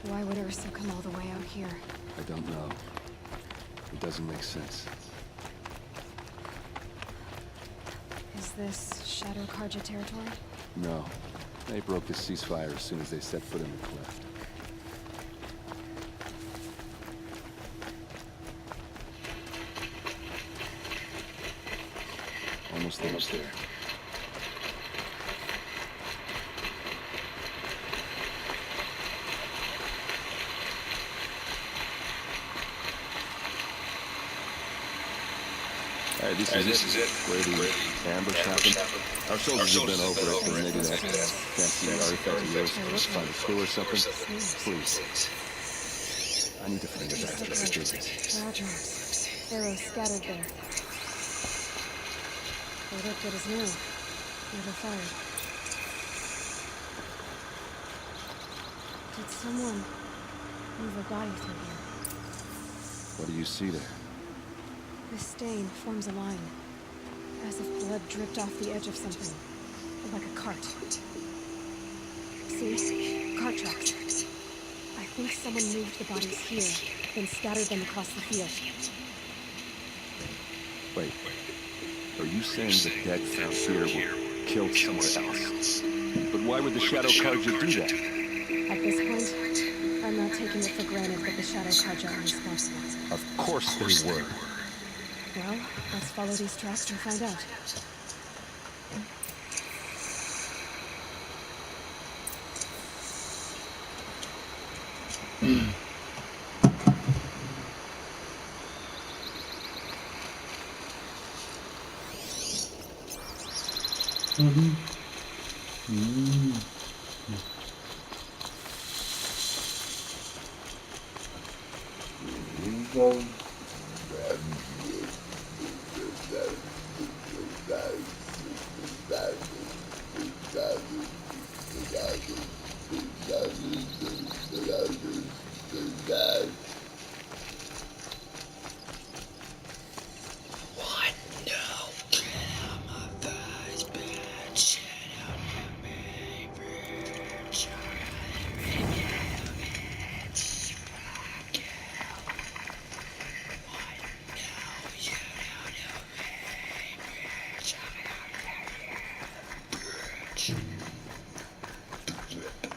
Why would Ursa come all the way out here? I don't know. It doesn't make sense. Is this Shadow Karja territory? No. They broke the ceasefire as soon as they set foot in the cleft. Almost there. Alright, this is it. Where the ambush happened. Our soldiers have been over it, and maybe that fancy artifact of yours can find a clue or something. Please. I need to find the bastard that did this. Fragments. Arrows scattered there. They look good as new. Never fired. Did someone move a body through here? What do you see there? This stain forms a line, as if blood dripped off the edge of something, like a cart. See? Cart tracks. I think someone moved the bodies here, then scattered them across the field. Wait. Are you saying the dead found here were killed somewhere else? But why would the Shadow Karja do that? At this point, I'm not taking it for granted that the Shadow Karja are responsible. Of course they were. Well, let's follow these tracks and find out.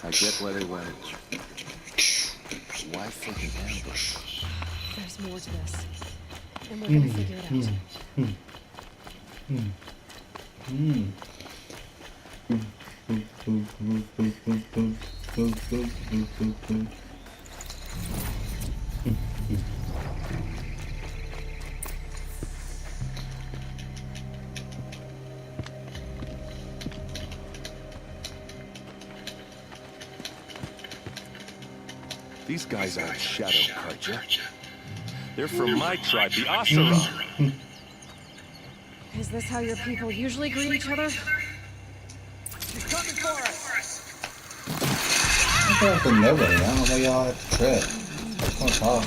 I get why they went. Why fucking ambush? There's more to this, and we're gonna figure it out. These guys aren't Shadow Karja. They're from my tribe, the Asura. Is this how your people usually greet each other? He's coming for us! I feel like we're nobody. I don't know why y'all have to trip. I just want to talk.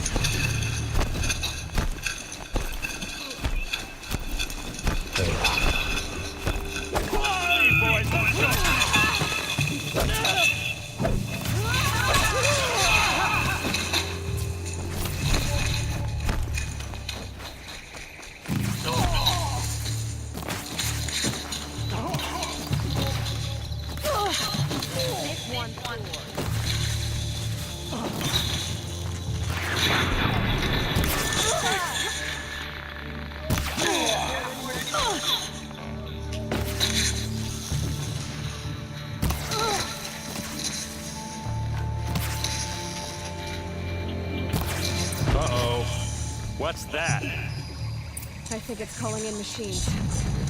What's that? I think it's calling in machines.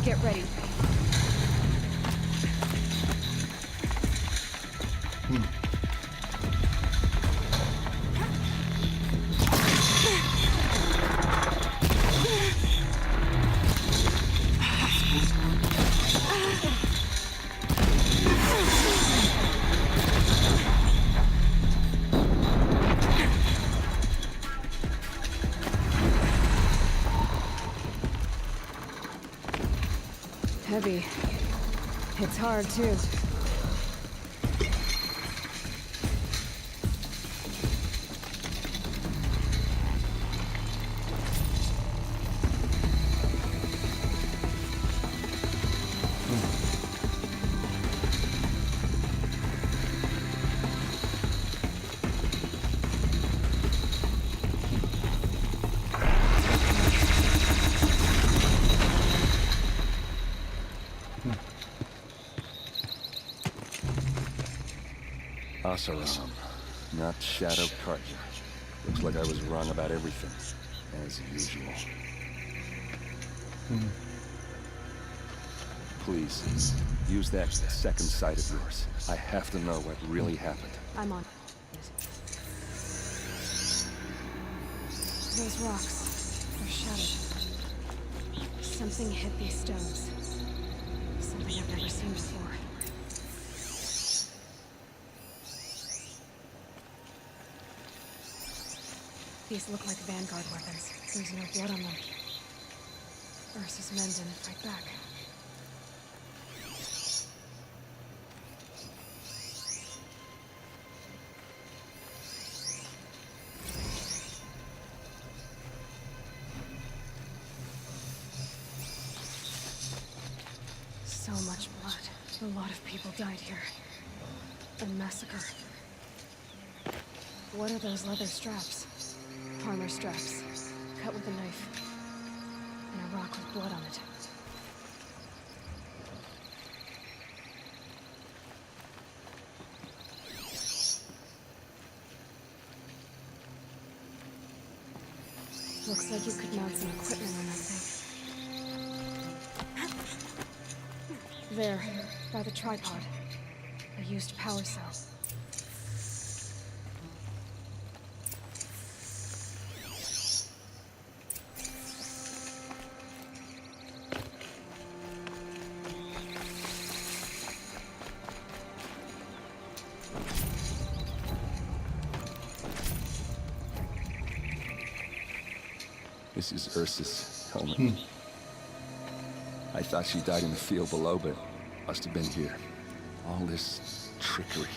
Get ready. Heavy. It's hard, too. Asaram, not Shadow Carter. Looks like I was wrong about everything, as usual. Please, use that second sight of yours. I have to know what really happened. I'm on it. Those rocks, they're shattered. Something hit these stones. Something I've never seen before. These look like Vanguard weapons. There's no blood on them. Ursa's men didn't fight back. So much blood. A lot of people died here. A massacre. What are those leather straps? Armor straps, cut with a knife, and a rock with blood on it. Looks like you could mount some equipment on that thing. There, by the tripod. A used power cell. This is Ursa's helmet. I thought she died in the field below, but must have been here. All this trickery.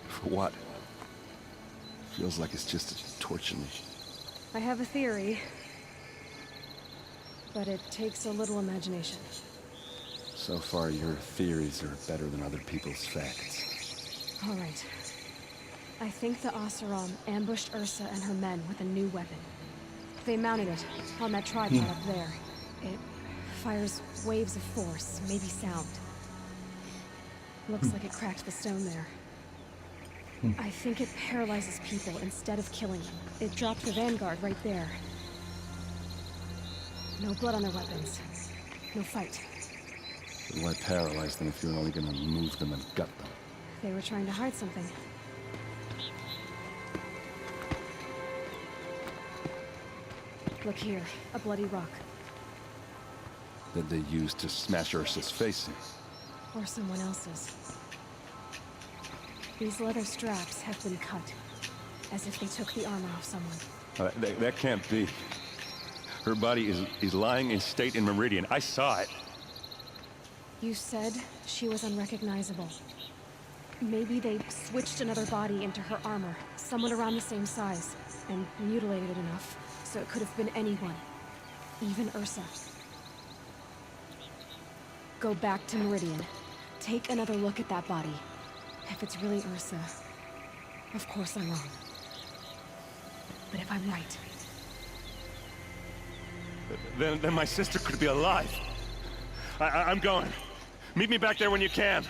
For what? Feels like it's just to torture me. I have a theory, but it takes a little imagination. So far, your theories are better than other people's facts. All right. I think the Oseram ambushed Ursa and her men with a new weapon. They mounted it on that tripod up there. It fires waves of force, maybe sound. Looks like it cracked the stone there. I think it paralyzes people instead of killing them. It dropped the Vanguard right there. No blood on their weapons. No fight. But why paralyze them if you're only gonna move them and gut them? They were trying to hide something. Look here, a bloody rock. That they used to smash Ursa's face in. Or someone else's. These leather straps have been cut, as if they took the armor off someone. That can't be. Her body is lying in state in Meridian. I saw it. You said she was unrecognizable. Maybe they switched another body into her armor, someone around the same size, and mutilated it enough, so it could have been anyone. Even Ursa. Go back to Meridian. Take another look at that body. If it's really Ursa, of course I'm wrong. But if I'm right... Then my sister could be alive. I'm going. Meet me back there when you can.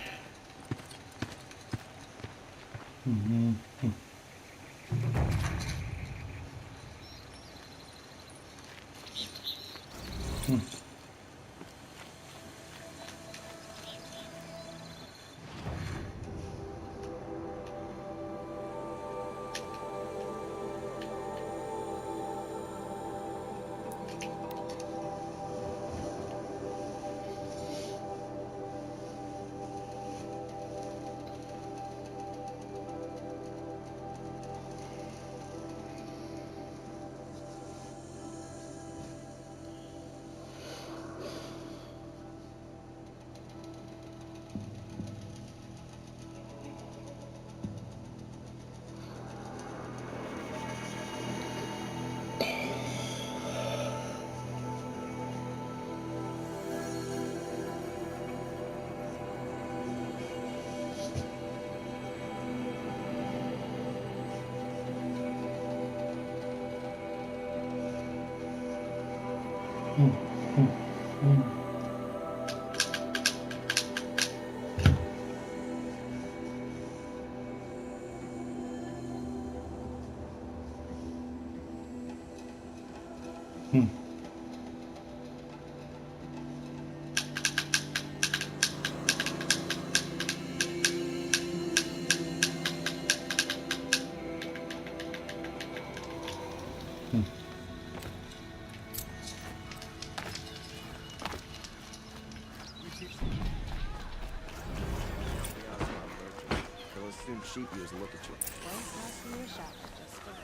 perfumed sheet used to look at you. Well, pass me a shot, just a bit.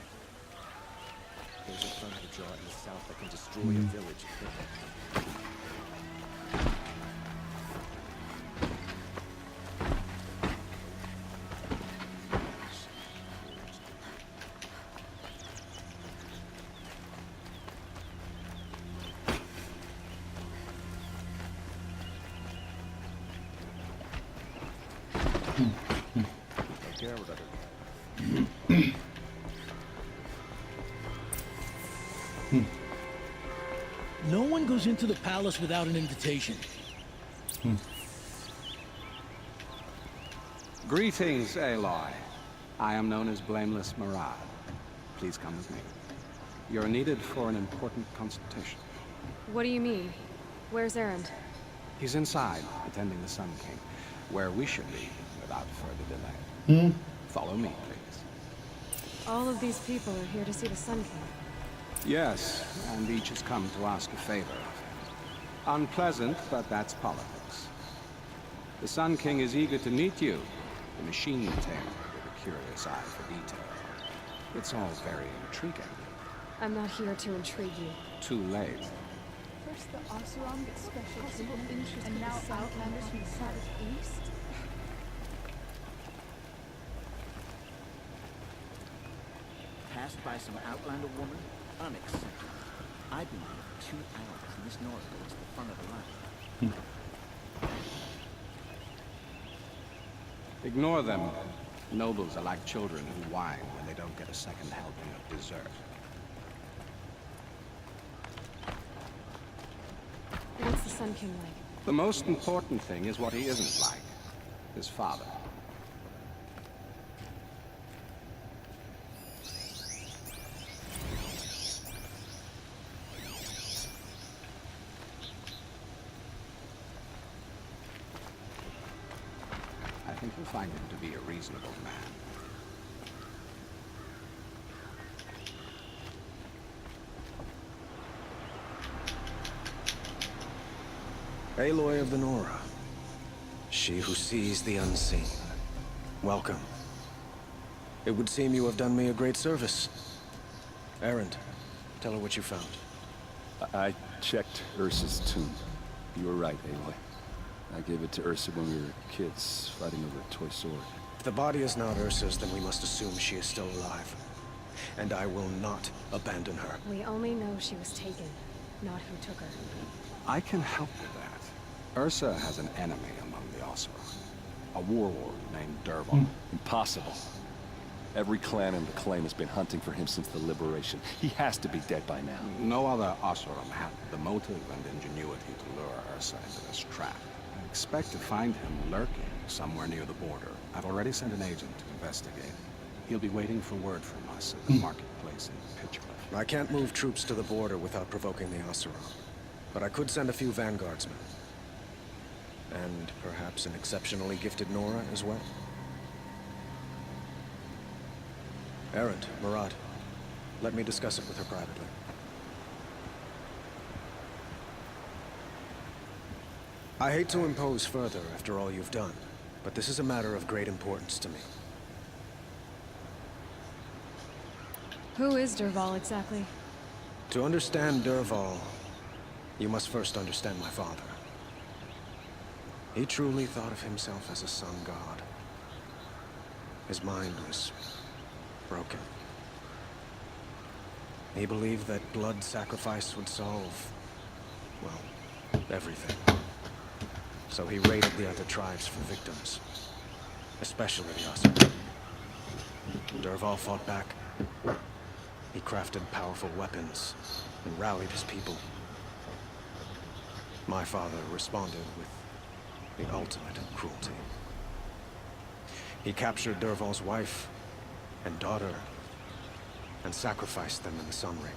There's a thunder draw in the south that can destroy a village. Take care of it. No one goes into the palace without an invitation. Greetings, Aloy. I am known as Blameless Murad. Please come with me. You're needed for an important consultation. What do you mean? Where's Erend? He's inside, attending the Sun King, where we should be without further delay. Follow me, please. All of these people are here to see the Sun King. Yes, and each has come to ask a favor. Unpleasant, but that's politics. The Sun King is eager to meet you, the machine tamer with a curious eye for detail. It's all very intriguing. I'm not here to intrigue you. Too late. First the Oseram gets special treatment, and now Outlanders from the southeast? Passed by some Outlander woman? Unacceptable. I've been here for 2 hours, and this Nora goes to the front of the line. Ignore them. Nobles are like children who whine when they don't get a second helping of dessert. What's the Sun King like? The most important thing is what he isn't like. His father. I think you'll find him to be a reasonable man. Aloy of the Nora. She who sees the unseen. Welcome. It would seem you have done me a great service. Erend, tell her what you found. I checked Ursa's tomb. You were right, Aloy. I gave it to Ursa when we were kids, fighting over a toy sword. If the body is not Ursa's, then we must assume she is still alive. And I will not abandon her. We only know she was taken, not who took her. I can help with that. Ursa has an enemy among the Oseram. A warlord named Dervahl. Impossible. Every clan in the claim has been hunting for him since the liberation. He has to be dead by now. No other Oseram had the motive and ingenuity to lure Ursa into this trap. I expect to find him lurking somewhere near the border. I've already sent an agent to investigate. He'll be waiting for word from us at the marketplace in Pitchcliff. I can't move troops to the border without provoking the Oseram. But I could send a few vanguardsmen. And perhaps an exceptionally gifted Nora as well. Erend, Murad, let me discuss it with her privately. I hate to impose further after all you've done, but this is a matter of great importance to me. Who is Dervahl exactly? To understand Dervahl, you must first understand my father. He truly thought of himself as a sun god. His mind was broken. He believed that blood sacrifice would solve, well, everything. So he raided the other tribes for victims, especially the Oseram. Dervahl fought back. He crafted powerful weapons and rallied his people. My father responded with the ultimate cruelty. He captured Dervahl's wife and daughter and sacrificed them in the Sun Ring.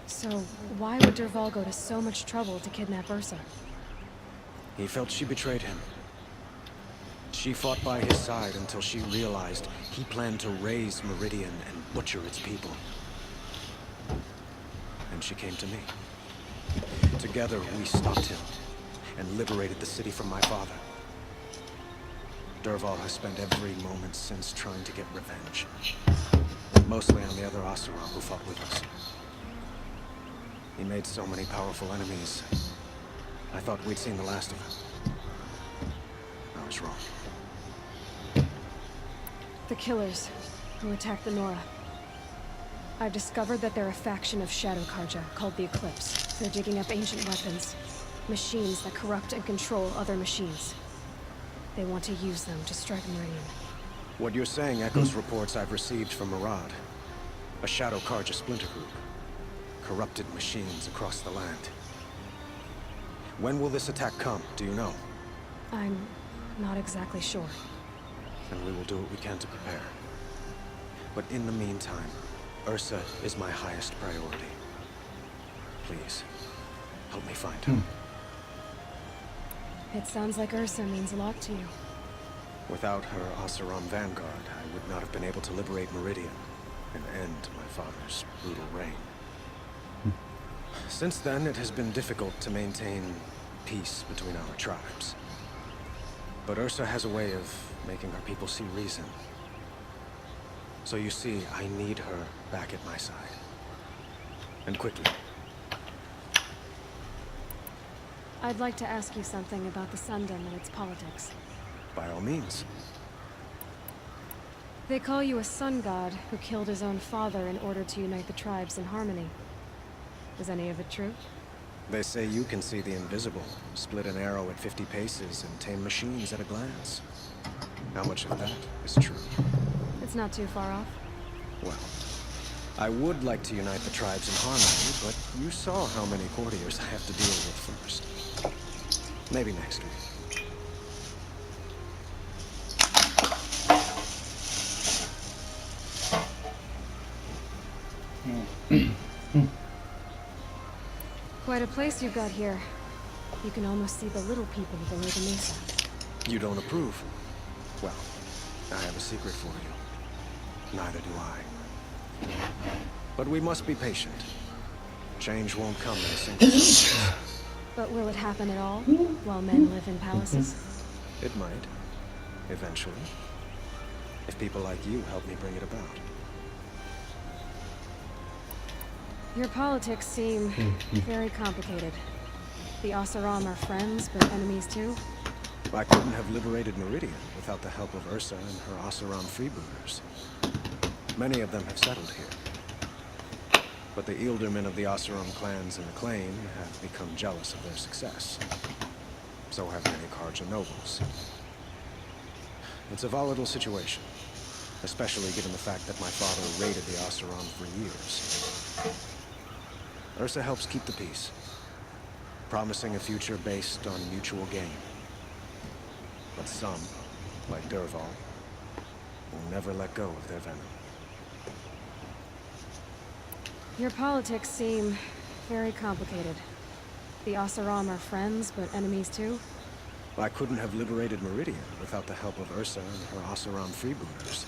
So, why would Dervahl go to so much trouble to kidnap Ursa? He felt she betrayed him. She fought by his side until she realized he planned to raise Meridian and butcher its people. and she came to me. Together, we stopped him and liberated the city from my father. Dervahl has spent every moment since trying to get revenge. Mostly on the other Oseram who fought with us. He made so many powerful enemies. I thought we'd seen the last of him. I was wrong. The killers who attacked the Nora. I've discovered that they're a faction of Shadow Karja called the Eclipse. They're digging up ancient weapons. Machines that corrupt and control other machines. They want to use them to strike Meridian. What you're saying echoes reports I've received from Murad. A Shadow Karja splinter group. Corrupted machines across the land. When will this attack come, do you know? I'm not exactly sure. And we will do what we can to prepare. But in the meantime, Ursa is my highest priority. Please, help me find her. It sounds like Ursa means a lot to you. Without her Oseram vanguard, I would not have been able to liberate Meridian and end my father's brutal reign. Since then, it has been difficult to maintain peace between our tribes. But Ursa has a way of making her people see reason. So you see, I need her back at my side. And quickly. I'd like to ask you something about the Sundom and its politics. By all means. They call you a sun god who killed his own father in order to unite the tribes in harmony. Is any of it true? They say you can see the invisible, split an arrow at 50 paces, and tame machines at a glance. How much of that is true? It's not too far off. Well, I would like to unite the tribes in harmony, but you saw how many courtiers I have to deal with first. Maybe next week. Quite a place you've got here. You can almost see the little people below the mesa. You don't approve? Well, I have a secret for you. Neither do I. But we must be patient. Change won't come in a single second. But will it happen at all, while men live in palaces? It might. Eventually. If people like you help me bring it about. Your politics seem very complicated. The Oseram are friends, but enemies too? I couldn't have liberated Meridian without the help of Ursa and her Oseram freebooters. Many of them have settled here. But the Ealdormen of the Oseram clans in the Claim have become jealous of their success. So have many Karja nobles. It's a volatile situation, especially given the fact that my father raided the Oseram for years. Ursa helps keep the peace, promising a future based on mutual gain. But some, like Dervahl, will never let go of their venom. Your politics seem very complicated. The Oseram are friends, but enemies too? I couldn't have liberated Meridian without the help of Ursa and her Oseram freebooters.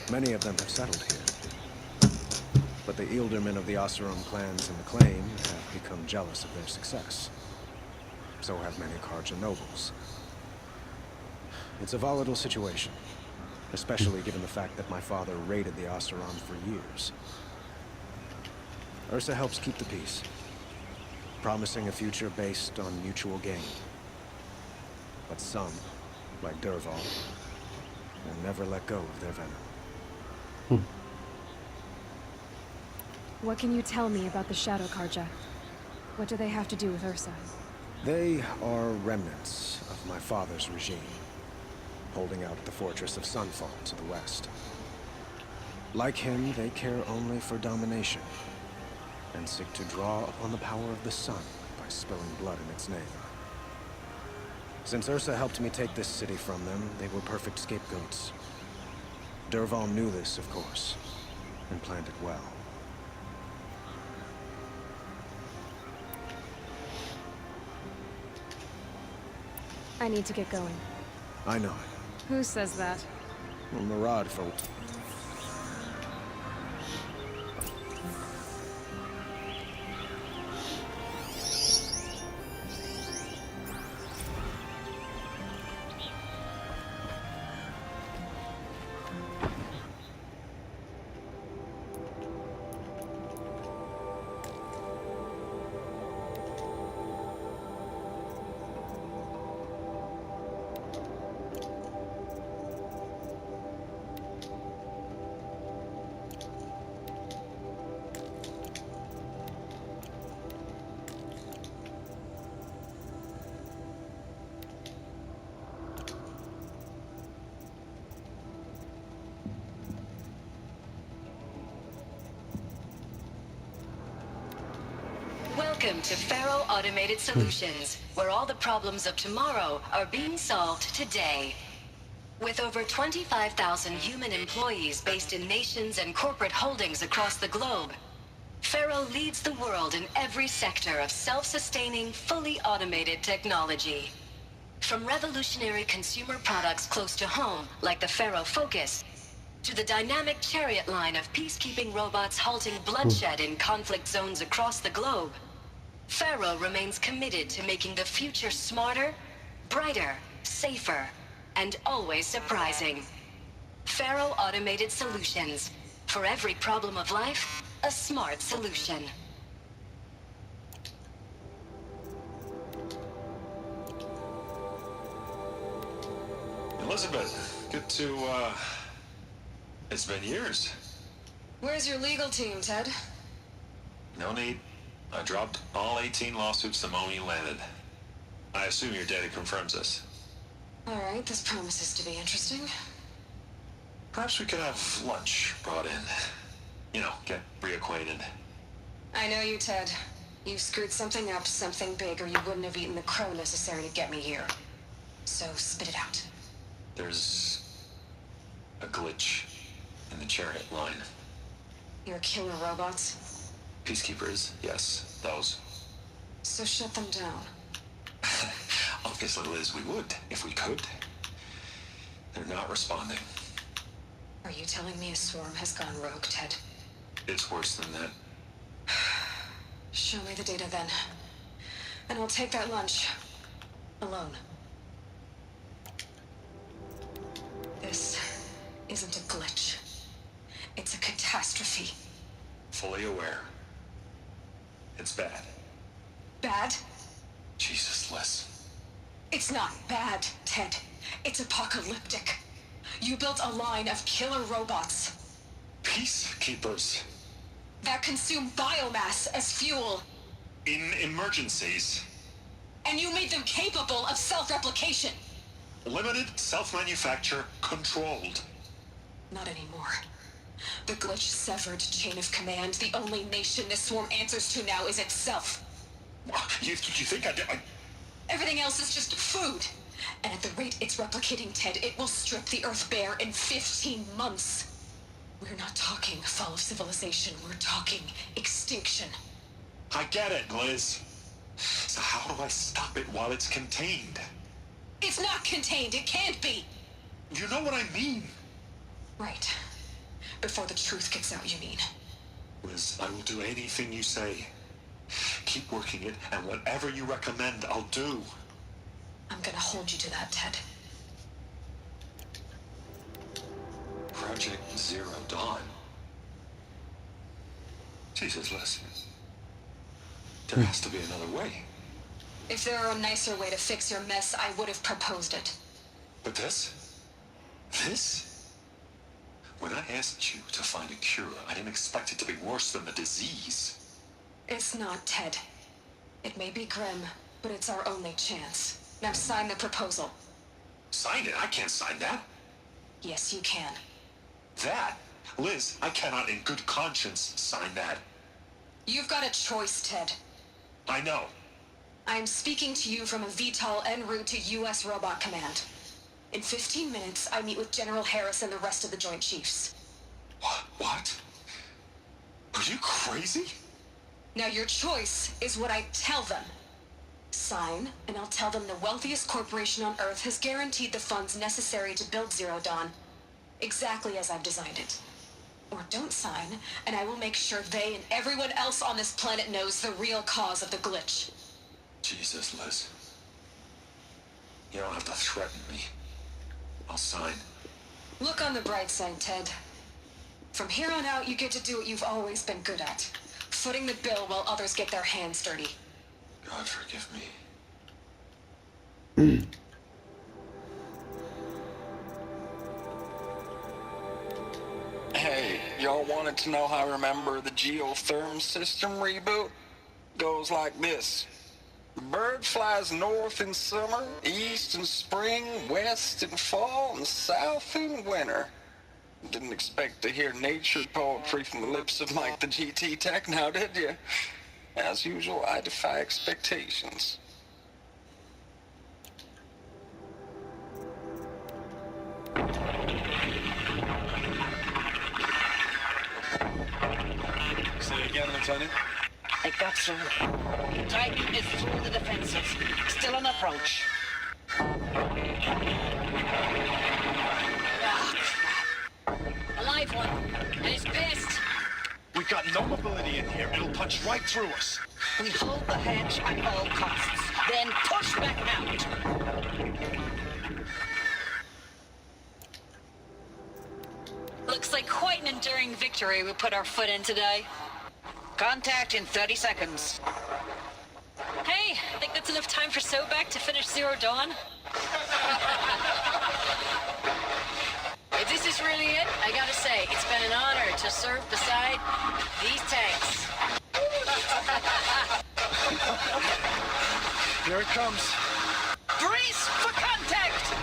Many of them have settled here. But the Ealdormen of the Oseram clans in the Claim have become jealous of their success. So have many Karja nobles. It's a volatile situation, especially given the fact that my father raided the Oseram for years. Ursa helps keep the peace, promising a future based on mutual gain. But some, like Dervahl, will never let go of their venom. What can you tell me about the Shadow Karja? What do they have to do with Ursa? They are remnants of my father's regime, holding out at the fortress of Sunfall to the west. Like him, they care only for domination, and seek to draw upon the power of the sun by spilling blood in its name. Since Ursa helped me take this city from them, they were perfect scapegoats. Dervahl knew this, of course, and planned it well. I need to get going. I know it. Who says that? Well, Murad for... Welcome to Faro Automated Solutions, where all the problems of tomorrow are being solved today. With over 25,000 human employees based in nations and corporate holdings across the globe, Faro leads the world in every sector of self-sustaining, fully automated technology. From revolutionary consumer products close to home, like the Faro Focus, to the dynamic chariot line of peacekeeping robots halting bloodshed in conflict zones across the globe, Faro remains committed to making the future smarter, brighter, safer, and always surprising. Faro Automated Solutions. For every problem of life, a smart solution. Elizabeth, good to, it's been years. Where's your legal team, Ted? No need. I dropped all 18 lawsuits the moment you landed. I assume your data confirms this. All right, this promises to be interesting. Perhaps we could have lunch brought in. You know, get reacquainted. I know you, Ted. You screwed something up, something big, or you wouldn't have eaten the crow necessary to get me here. So spit it out. There's a glitch in the chariot line. Your killer robots? Peacekeepers, yes, those. So shut them down. Obviously, Liz, we would, if we could. They're not responding. Are you telling me a swarm has gone rogue, Ted? It's worse than that. Show me the data then. And I'll take that lunch. Alone. This isn't a glitch. It's a catastrophe. Fully aware. It's bad. Bad? Jesus, Liz. It's not bad, Ted. It's apocalyptic. You built a line of killer robots. Peacekeepers. That consume biomass as fuel. In emergencies. And you made them capable of self-replication. Limited, self-manufacture, controlled. Not anymore. The glitch severed chain of command. The only nation this swarm answers to now is itself. You think I... Everything else is just food. And at the rate it's replicating, Ted, it will strip the Earth bare in 15 months. We're not talking fall of civilization. We're talking extinction. I get it, Liz. So how do I stop it while it's contained? It's not contained. It can't be. You know what I mean. Right. Before the truth gets out, you mean. Liz, I will do anything you say. Keep working it, and whatever you recommend, I'll do. I'm gonna hold you to that, Ted. Project Zero Dawn. Jesus, Liz. There has to be another way. If there were a nicer way to fix your mess, I would have proposed it. But this? This? When I asked you to find a cure, I didn't expect it to be worse than the disease. It's not, Ted. It may be grim, but it's our only chance. Now sign the proposal. Sign it? I can't sign that. Yes, you can. That? Liz, I cannot in good conscience sign that. You've got a choice, Ted. I know. I am speaking to you from a VTOL en route to U.S. Robot Command. In 15 minutes, I meet with General Harris and the rest of the Joint Chiefs. What? Are you crazy? Now your choice is what I tell them. Sign, and I'll tell them the wealthiest corporation on Earth has guaranteed the funds necessary to build Zero Dawn, exactly as I've designed it. Or don't sign, and I will make sure they and everyone else on this planet knows the real cause of the glitch. Jesus, Liz. You don't have to threaten me. I'll sign. Look on the bright side, Ted. From here on out, you get to do what you've always been good at. Footing the bill while others get their hands dirty. God forgive me. Hey, y'all wanted to know how I remember the geotherm system reboot? Goes like this. The bird flies north in summer, east in spring, west in fall, and south in winter. Didn't expect to hear nature poetry from the lips of Mike the GT Tech now, did you? As usual, I defy expectations. Say again, Lieutenant. I got through. Titan is through the defenses. Still on approach. Ah, crap. A live one. And he's pissed. We got no mobility in here. It'll punch right through us. We hold the hedge at all costs. Then push back out. Looks like quite an enduring victory we put our foot in today. Contact in 30 seconds. Hey, I think that's enough time for Sobek to finish Zero Dawn. If this is really it, I gotta say, it's been an honor to serve beside these tanks. Here it comes. Brace for contact!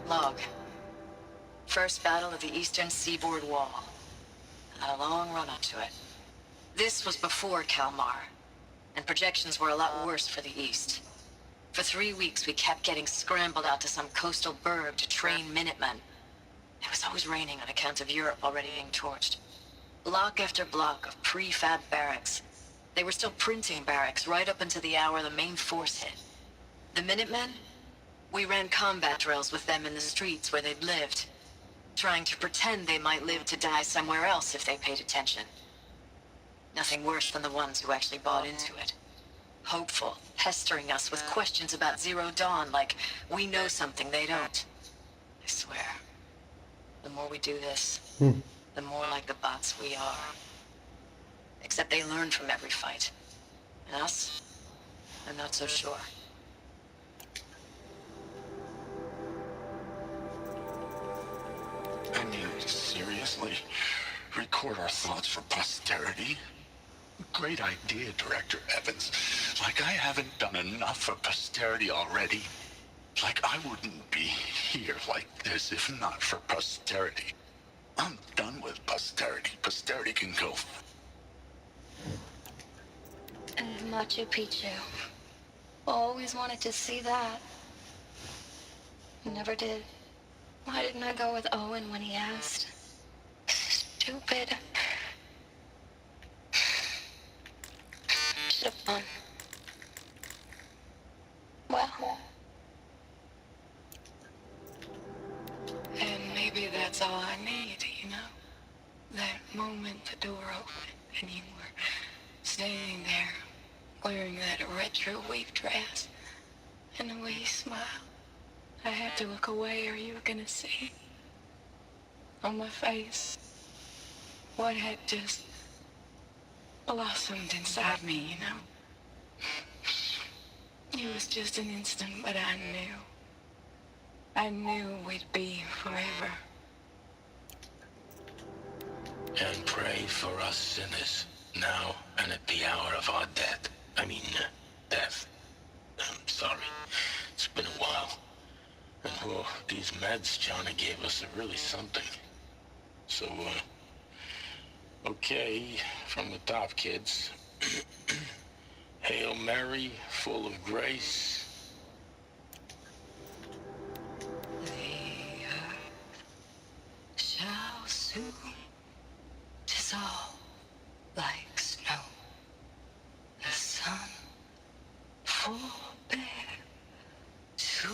Log. First battle of the Eastern Seaboard Wall. Had a long run up to it. This was before Kalmar, and projections were a lot worse for the East. For 3 weeks, we kept getting scrambled out to some coastal burg to train Minutemen. It was always raining on account of Europe already being torched. Block after block of prefab barracks. They were still printing barracks right up until the hour the main force hit. The Minutemen? We ran combat drills with them in the streets where they'd lived, trying to pretend they might live to die somewhere else if they paid attention. Nothing worse than the ones who actually bought into it. Hopeful, pestering us with questions about Zero Dawn like we know something they don't. I swear, the more we do this, the more like the bots we are. Except they learn from every fight. And us? I'm not so sure. And you seriously record our thoughts for posterity? Great idea, Director Evans. Like I haven't done enough for posterity already. Like I wouldn't be here like this if not for posterity. I'm done with posterity. Posterity can go. And Machu Picchu. Always wanted to see that. Never did. Why didn't I go with Owen when he asked? Stupid. Should have gone. Well. And maybe that's all I need, you know? That moment the door opened and you were standing there wearing that retro wave dress and the way you smiled. I had to look away or you were gonna see on my face what had just blossomed inside me, you know? It was just an instant, but I knew. I knew we'd be forever. And pray for us sinners, now and at the hour of our death. Death. I'm sorry. It's been a while. And well, these meds Johnny gave us are really something. So, okay, from the top, kids. Hail Mary, full of grace. The earth shall soon dissolve like snow. The sun forbear to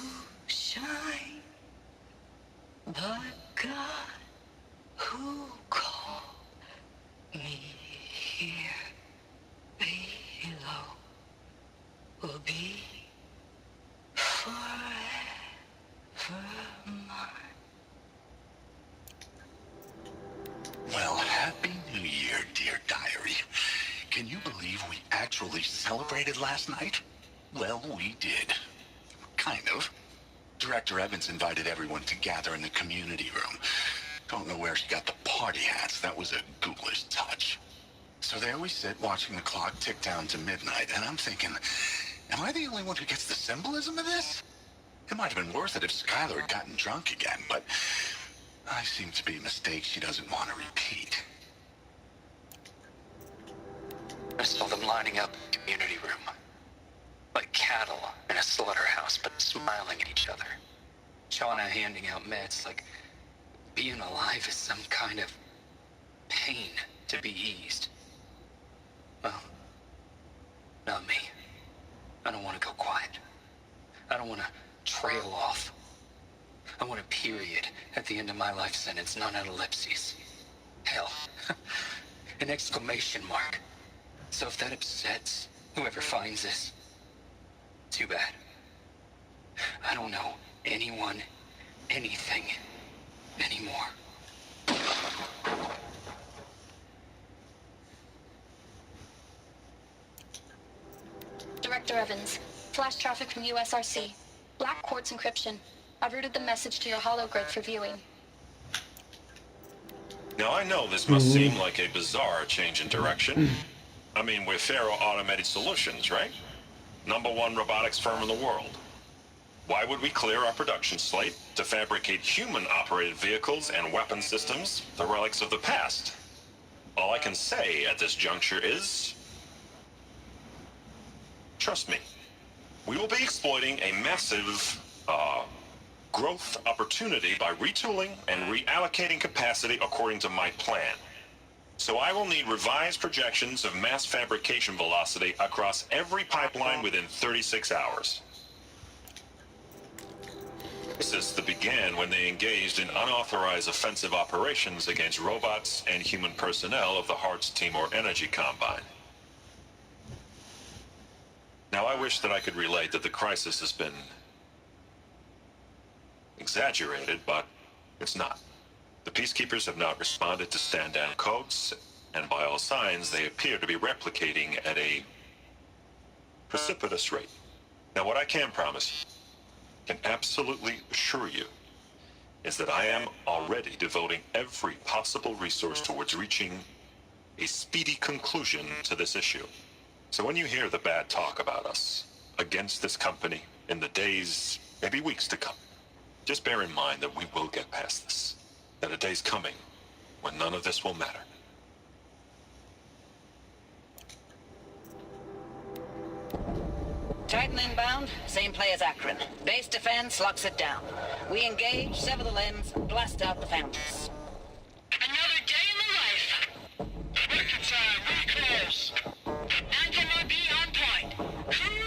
shine. But God, who called me here below, will be forever mine. Well, Happy New Year, dear Can you believe we actually celebrated last night? Well, we did. Kind of. Director Evans invited everyone to gather in the community room. Don't know where she got the party hats. That was a ghoulish touch. So there we sit, watching the clock tick down to midnight, and I'm thinking, am I the only one who gets the symbolism of this? It might have been worth it if Skylar had gotten drunk again, but I seem to be a mistake she doesn't want to repeat. I saw them lining up in the community room. Like cattle in a slaughterhouse, but smiling at each other. Shauna handing out meds like being alive is some kind of pain to be eased. Well, not me. I don't want to go quiet. I don't want to trail off. I want a period at the end of my life sentence, not an ellipses. Hell, an exclamation mark. So if that upsets whoever finds this, too bad. I don't know anyone, anything, anymore. Director Evans, flash traffic from USRC. Black quartz encryption. I've routed the message to your hologrid for viewing. Now I know this must seem like a bizarre change in direction. I mean, we're Faro Automated Solutions, right? #1 robotics firm in the world. Why would we clear our production slate to fabricate human-operated vehicles and weapon systems, the relics of the past? All I can say at this juncture is, trust me, we will be exploiting a massive, growth opportunity by retooling and reallocating capacity according to my plan. So I will need revised projections of mass fabrication velocity across every pipeline within 36 hours. This began when they engaged in unauthorized offensive operations against robots and human personnel of the Hearts Timor Energy Combine. Now I wish that I could relate that the crisis has been exaggerated, but it's not. The Peacekeepers have not responded to stand-down codes, and by all signs, they appear to be replicating at a precipitous rate. Now, what I can promise, can absolutely assure you, is that I am already devoting every possible resource towards reaching a speedy conclusion to this issue. So when you hear the bad talk about us against this company in the days, maybe weeks to come, just bear in mind that we will get past this. That a day's coming when none of this will matter. Titan inbound, same play as Akron. Base defense locks it down. We engage, sever the limbs, blast out the fountains. Another day in the life. Record time, we close. Anthem be on point. Hoorah!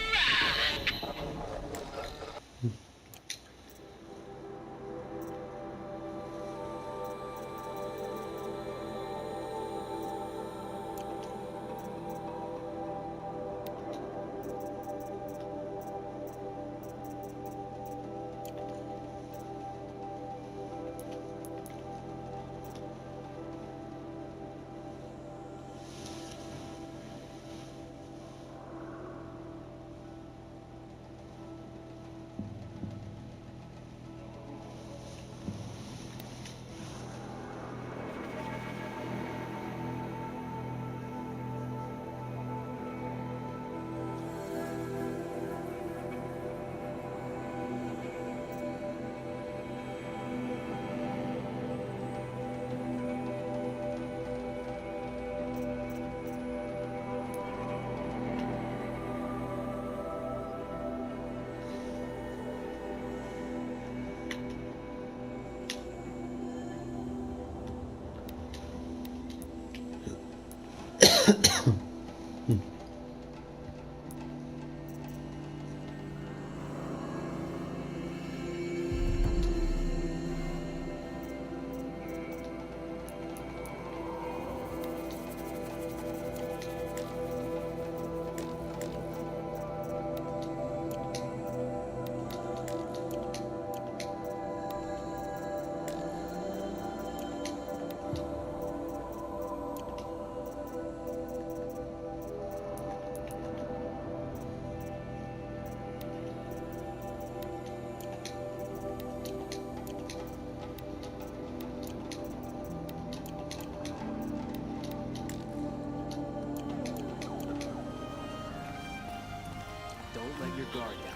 your guard down.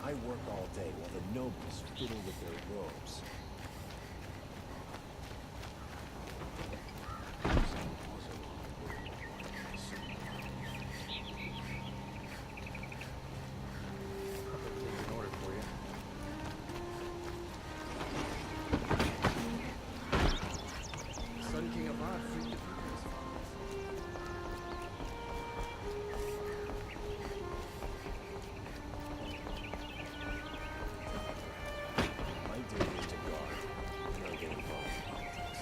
I work all day while the nobles fiddle with their robes. In order for you. Sun King of Art freed the My duty is to guard, not get involved in politics.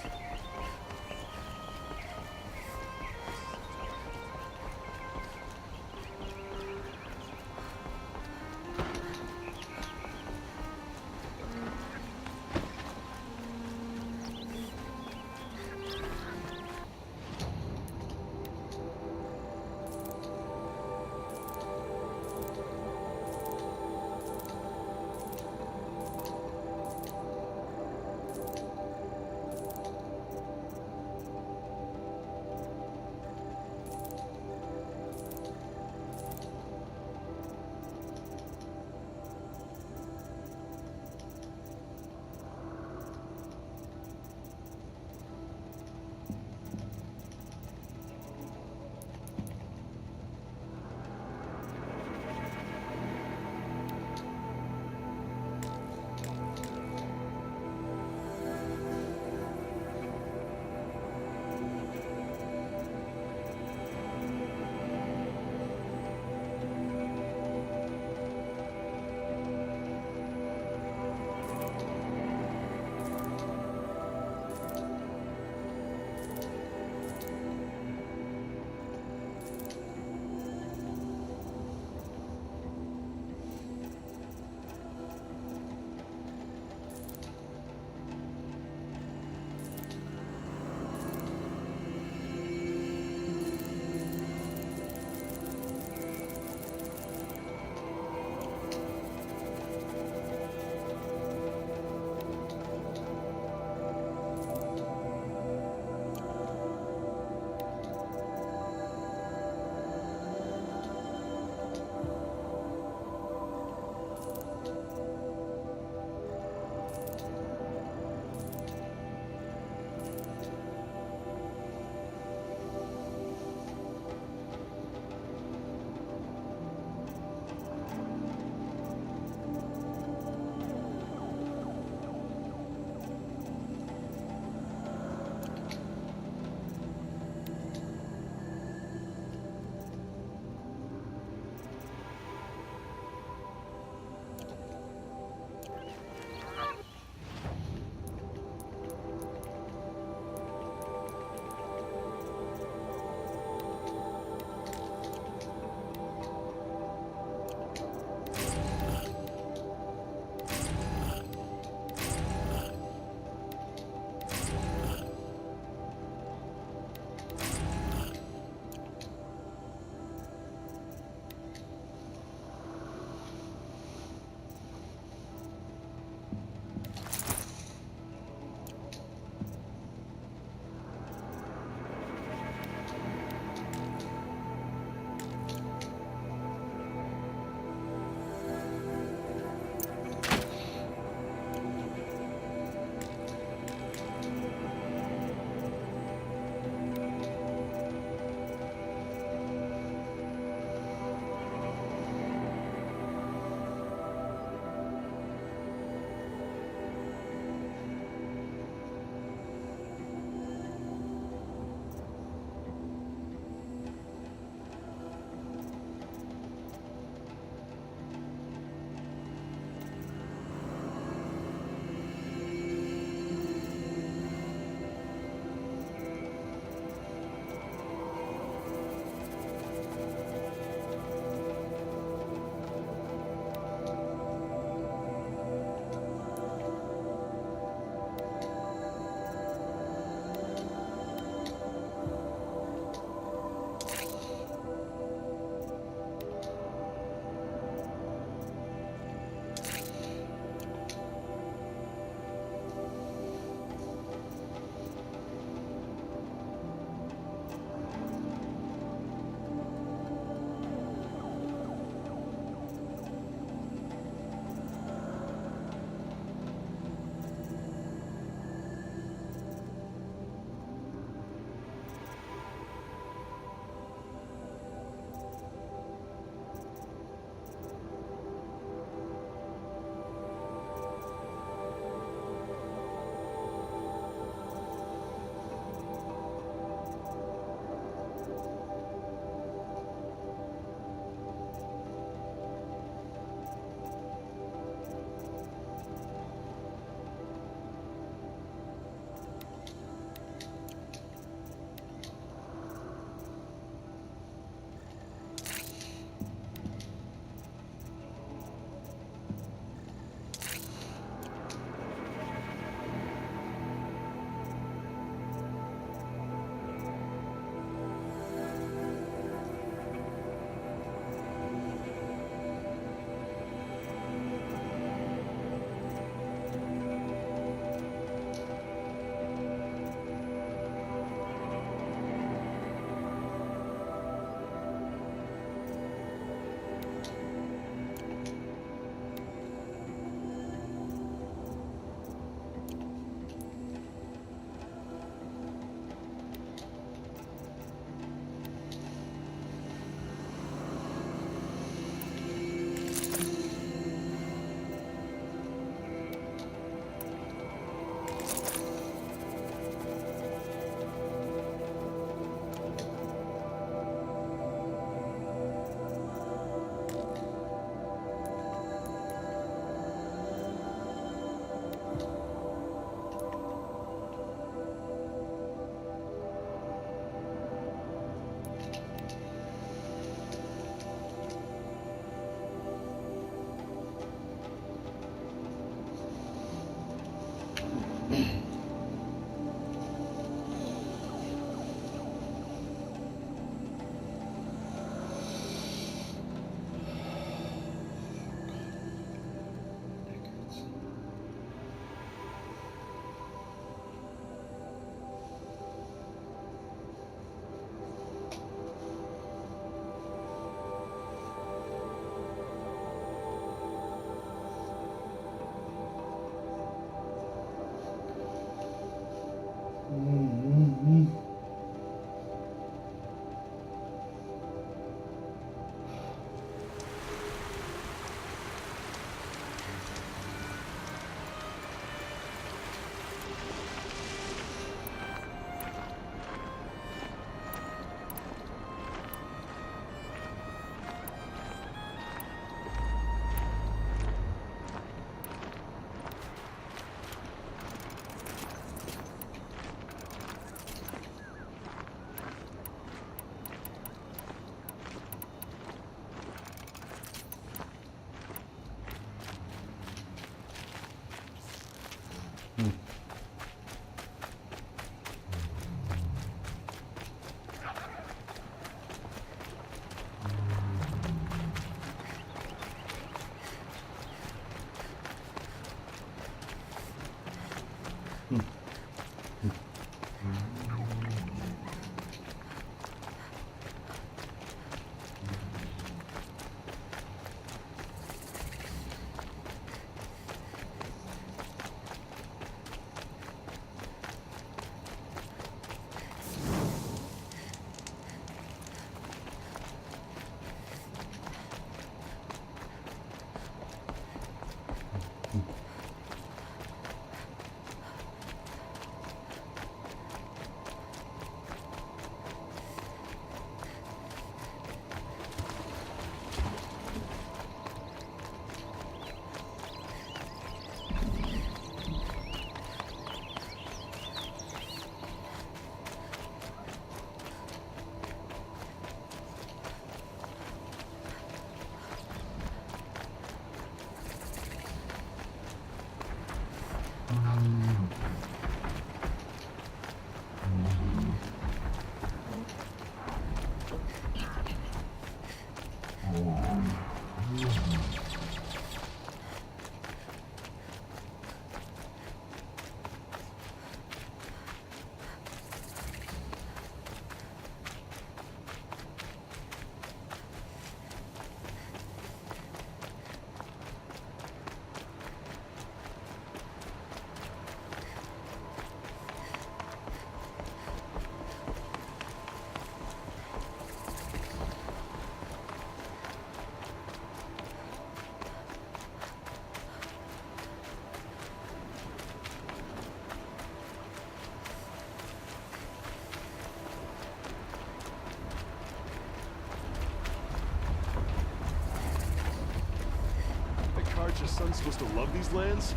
son's supposed to love these lands?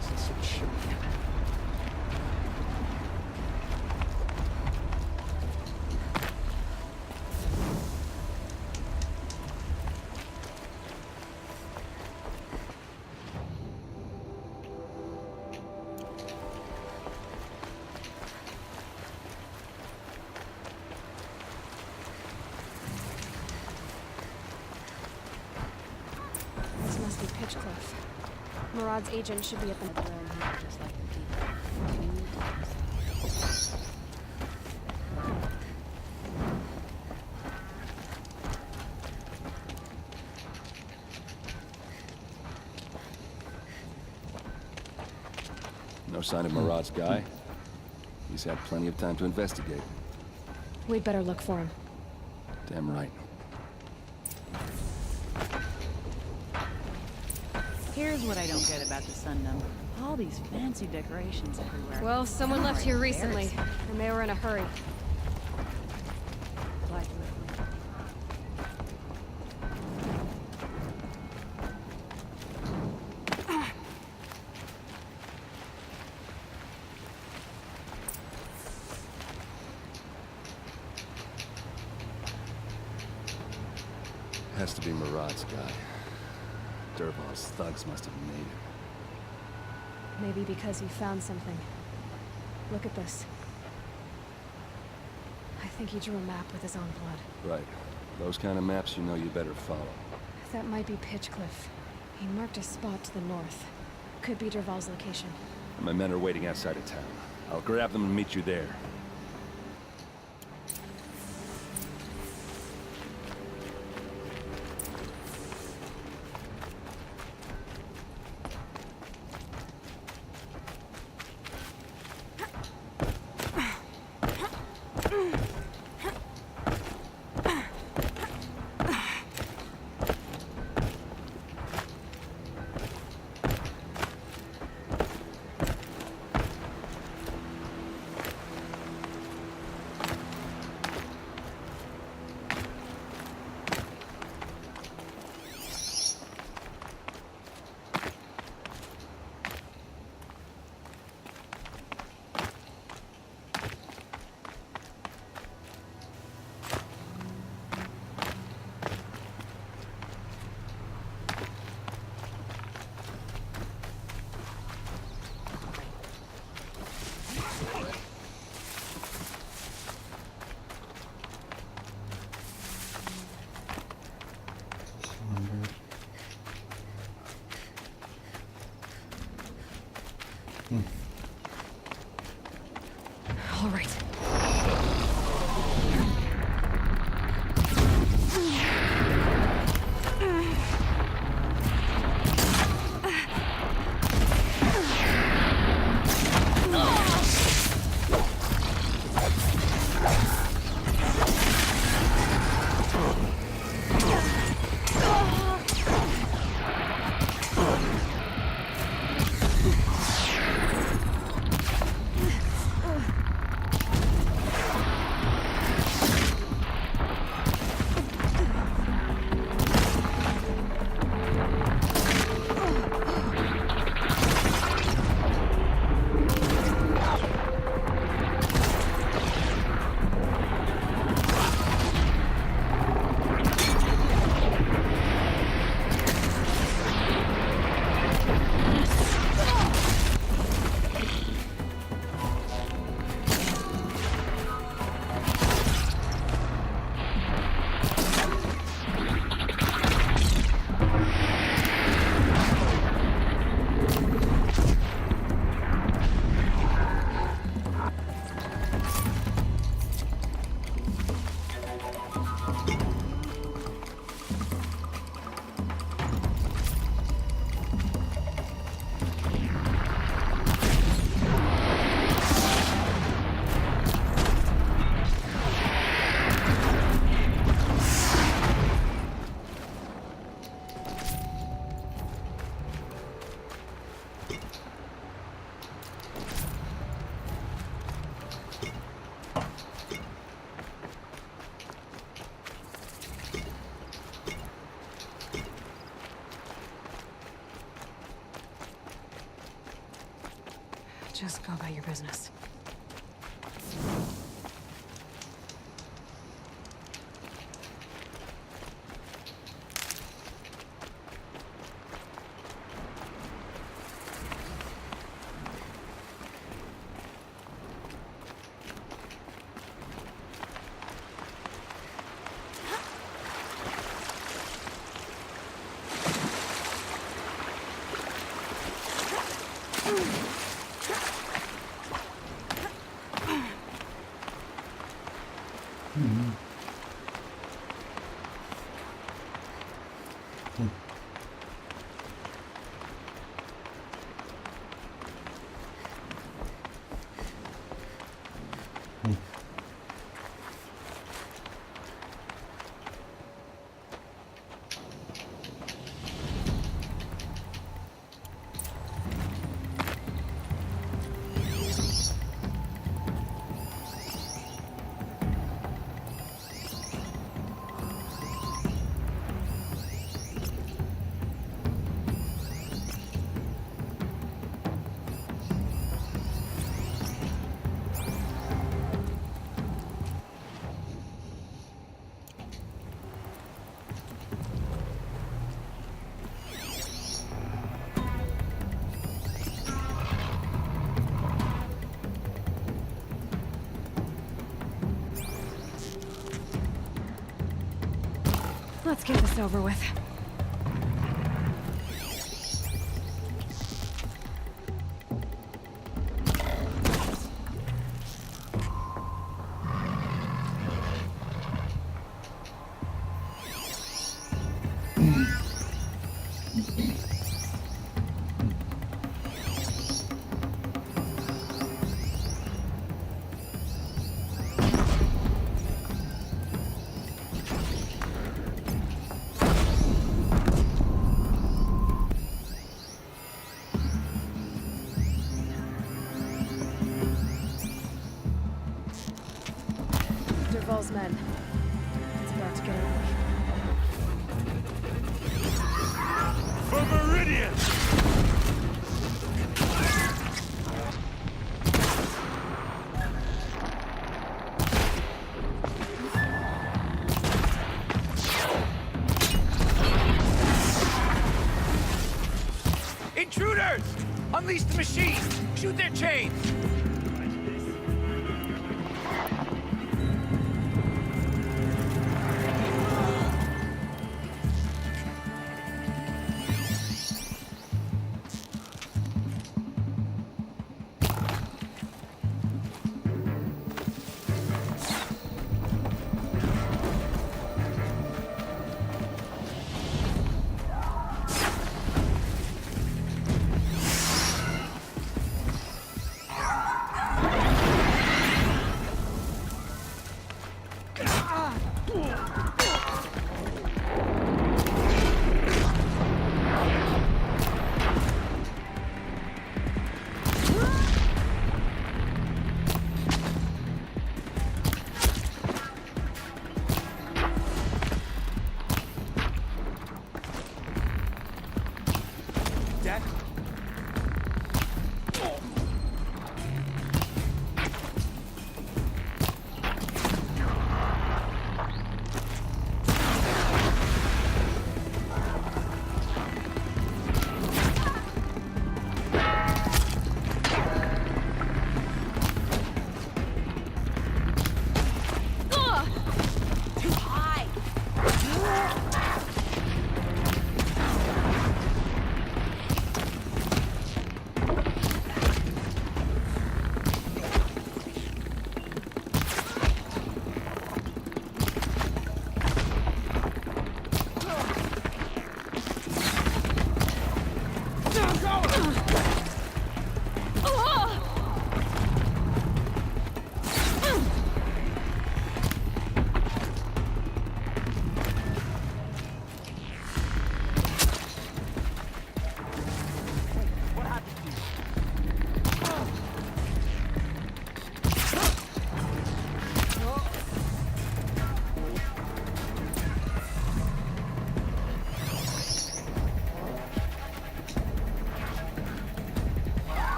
This is some shit. This must be Pitchcliff. Murad's agent should be at the just like the people. No sign of Murad's guy. He's had plenty of time to investigate. We'd better look for him. Damn right. Here's what I don't get about the sun number. All these fancy decorations everywhere. Well, someone left here recently, and they were in a hurry. Has to be Murad's guy. Dervahl's thugs must have made it. Maybe because he found something. Look at this. I think he drew a map with his own blood. Right. Those kind of maps you know you better follow. That might be Pitchcliff. He marked a spot to the north. Could be Dervahl's location. My men are waiting outside of town. I'll grab them and meet you there. All right. Just go about your business. Let's get this over with. Derval's men. It's about to get ugly. For Meridian! Intruders! Unleash the machines! Shoot their chains!